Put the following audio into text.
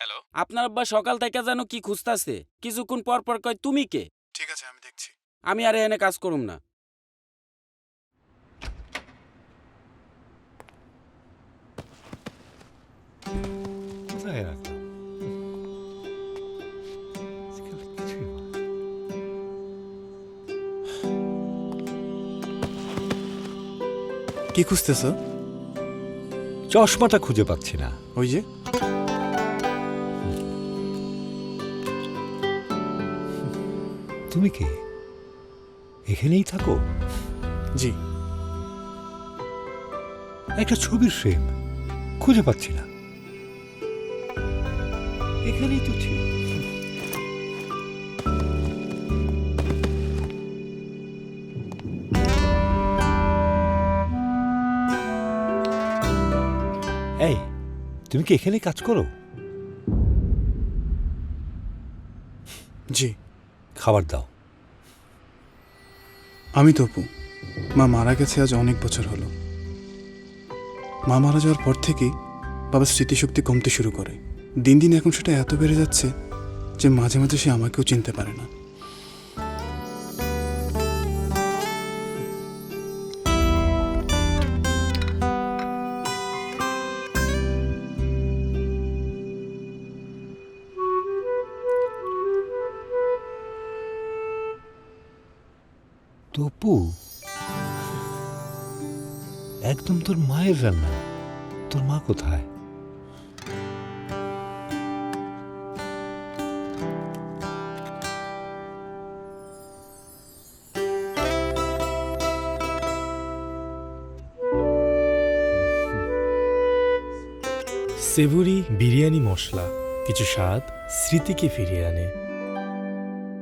Hello. আপনার আব্বা সকাল থেকে যেন কি খুঁজতাছে, কিছুক্ষণ পর পর কয় তুমি কে। ঠিক আছে, আমি দেখছি। আমি আর এখানে কাজ করুম না। কোথায় রাখলাম? আজকাল কিছুই হয় না। কি খুঁজতেছ? চশমাটা খুঁজে পাচ্ছি না। ওই যে তুমি কে? এখানেই থাকো? জি। একটা ছবির ফ্রেম খুঁজে পাচ্ছি না। এখানেই তো ছিল। এই, তুমি কি এখানে কাজ করো? জি। খাবার দাও। আমি তপু। মা মারা গেছে আজ অনেক বছর হলো। মা মারা যাওয়ার পর থেকেই বাবার স্মৃতিশক্তি কমতে শুরু করে। দিন দিন এখন সেটা এত বেড়ে যাচ্ছে যে মাঝে মাঝে সে আমাকেও চিনতে পারে না। তপু, একদম তোর মায়ের রান্না। তোর মা কোথায়? সেভুরি বিরিয়ানি মশলা কিছু স্বাদ স্মৃতিকে ফিরিয়ে আনে।